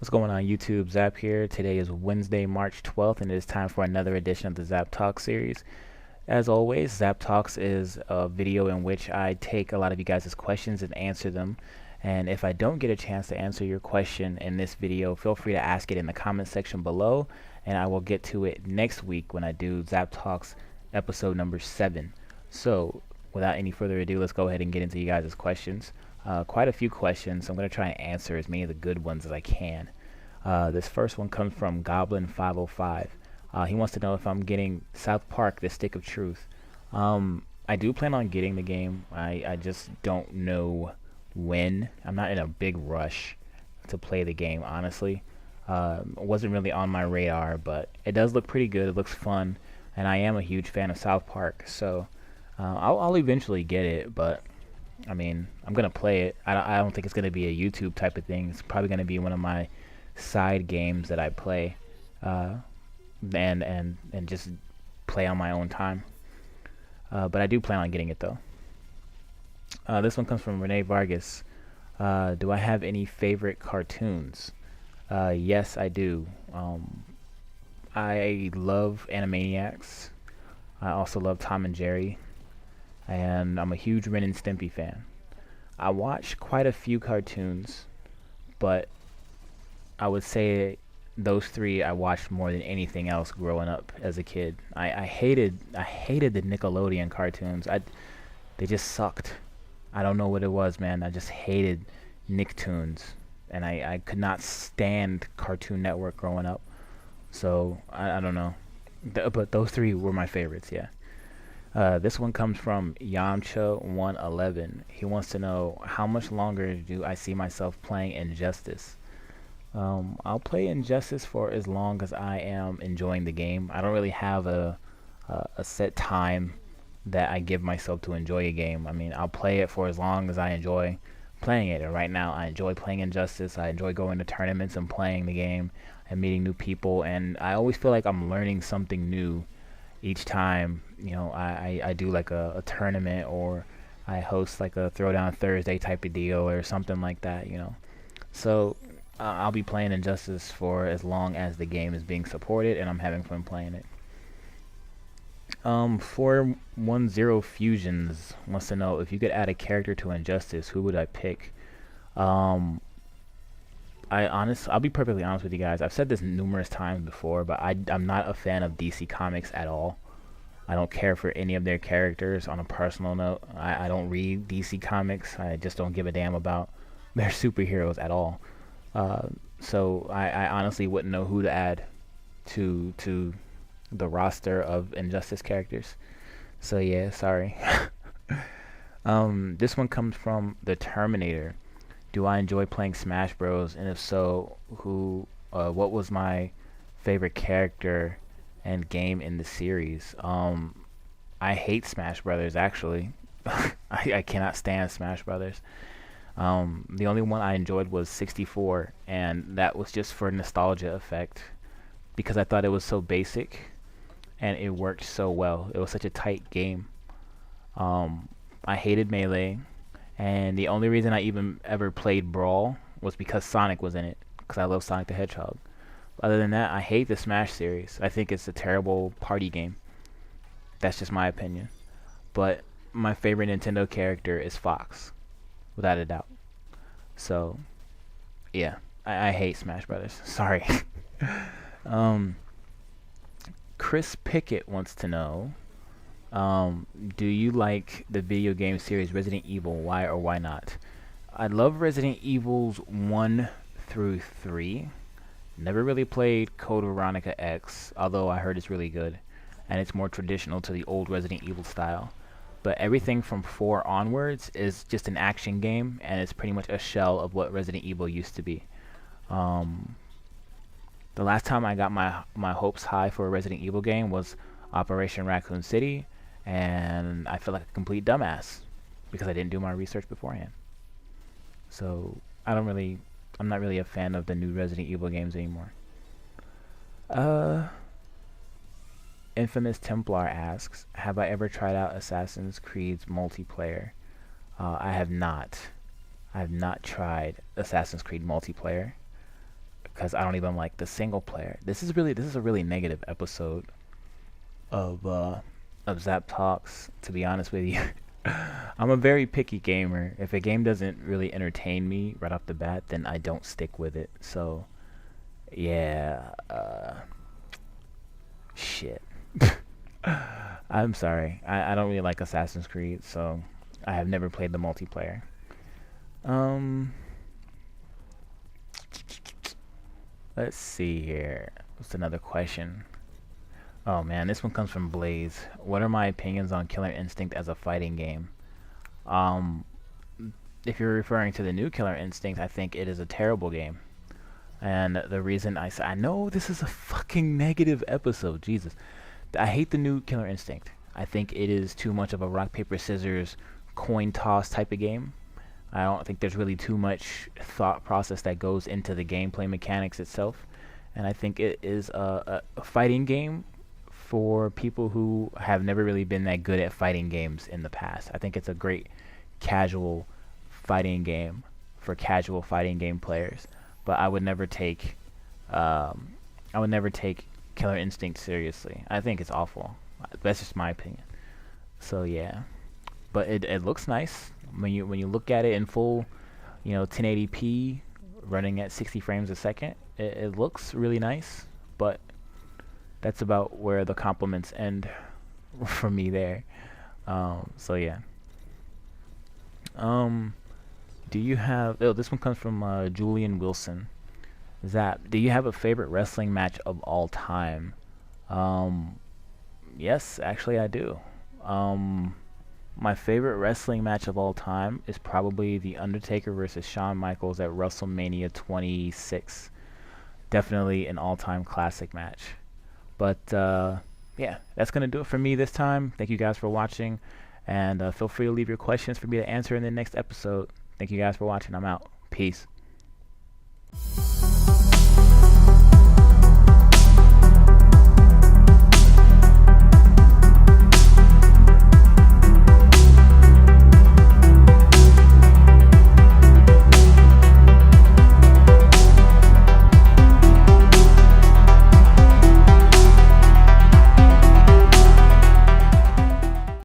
What's going on YouTube? Zapp here. Today is Wednesday, March 12th, and it is time for another edition of the Zapp Talk series. As always, Zapp Talks is a video in which I take a lot of you guys' questions and answer them. And if I don't get a chance to answer your question in this video, feel free to ask it in the comment section below, and I will get to it next week when I do Zapp Talks episode number 7. So, without any further ado, let's go ahead and get into you guys' questions. Quite a few questions. I'm going to try and answer as many of the good ones as I can. This first one comes from Goblin505. He wants to know if I'm getting South Park: The Stick of Truth. I do plan on getting the game. I just don't know when. I'm not in a big rush to play the game, honestly. It wasn't really on my radar, but it does look pretty good. It looks fun, and I am a huge fan of South Park, so I'll eventually get it, but I mean, I'm gonna play it. I don't think it's gonna be a YouTube type of thing. It's probably gonna be one of my side games that I play, and just play on my own time. But I do plan on getting it though. This one comes from Renee Vargas. Do I have any favorite cartoons? Yes, I do. I love Animaniacs. I also love Tom and Jerry, and I'm a huge Ren and Stimpy fan. I watch quite a few cartoons, but I would say those three I watched more than anything else growing up as a kid. I hated the Nickelodeon cartoons. They just sucked. I don't know what it was, man. I just hated Nicktoons, and I could not stand Cartoon Network growing up. So I don't know, but those three were my favorites. Yeah. This one comes from Yamcha111. He wants to know, how much longer do I see myself playing Injustice? I'll play Injustice for as long as I am enjoying the game. I don't really have a set time that I give myself to enjoy a game. I mean, I'll play it for as long as I enjoy playing it. And right now, I enjoy playing Injustice. I enjoy going to tournaments and playing the game and meeting new people. And I always feel like I'm learning something new each time. You know, I do like a tournament, or I host like a Throwdown Thursday type of deal or something like that, you know. So I'll be playing Injustice for as long as the game is being supported and I'm having fun playing it. 410 Fusions wants to know, if you could add a character to Injustice, who would I pick? I'll be perfectly honest with you guys. I've said this numerous times before, but I'm not a fan of DC Comics at all. I don't care for any of their characters. On a personal note, I don't read DC Comics. I just don't give a damn about their superheroes at all. So I honestly wouldn't know who to add to the roster of Injustice characters. So yeah, sorry. This one comes from the Terminator. Do I enjoy playing Smash Bros? And if so, what was my favorite character and game in the series? I hate Smash Brothers, actually. I cannot stand Smash Brothers. The only one I enjoyed was 64, and that was just for nostalgia effect, because I thought it was so basic and it worked so well. It was such a tight game. I hated Melee, and the only reason I even ever played Brawl was because Sonic was in it, because I love Sonic the Hedgehog. Other than that, I hate the Smash series. I think it's a terrible party game. That's just my opinion. But my favorite Nintendo character is Fox, without a doubt. So, yeah, I hate Smash Brothers. Sorry. Chris Pickett wants to know, do you like the video game series Resident Evil? Why or why not? I love Resident Evils 1 through 3. Never really played Code Veronica X, although I heard it's really good, and it's more traditional to the old Resident Evil style. But everything from 4 onwards is just an action game, and it's pretty much a shell of what Resident Evil used to be. The last time I got my hopes high for a Resident Evil game was Operation Raccoon City, and I feel like a complete dumbass because I didn't do my research beforehand. So I'm not really a fan of the new Resident Evil games anymore. Infamous Templar asks, have I ever tried out Assassin's Creed's multiplayer? I have not. I have not tried Assassin's Creed multiplayer. because I don't even like the single player. This is a really negative episode of Zapp Talks. To be honest with you, I'm a very picky gamer. If a game doesn't really entertain me right off the bat, then I don't stick with it. So yeah, shit. I'm sorry. I don't really like Assassin's Creed, so I have never played the multiplayer. Um, let's see here. What's another question? Oh man, this one comes from Blaze. What are my opinions on Killer Instinct as a fighting game? Um, if you're referring to the new Killer Instinct, I think it is a terrible game. And the reason I say, I know this is a fucking negative episode, Jesus. I hate the new Killer Instinct. I think it is too much of a rock, paper, scissors, coin toss type of game. I don't think there's really too much thought process that goes into the gameplay mechanics itself. And I think it is a fighting game for people who have never really been that good at fighting games in the past. I think it's a great casual fighting game for casual fighting game players. But I would never take Killer Instinct seriously. I think it's awful. That's just my opinion. So yeah, but it looks nice when you look at it in full, 1080p, running at 60 frames a second. It looks really nice, but that's about where the compliments end for me there. So yeah. Um, do you have? Oh, this one comes from Julian Wilson. Zapp, do you have a favorite wrestling match of all time? Um, yes, actually I do. Um, my favorite wrestling match of all time is probably The Undertaker versus Shawn Michaels at WrestleMania 26. Definitely an all-time classic match. But yeah, that's gonna do it for me this time. Thank you guys for watching, and feel free to leave your questions for me to answer in the next episode. Thank you guys for watching. I'm out. Peace.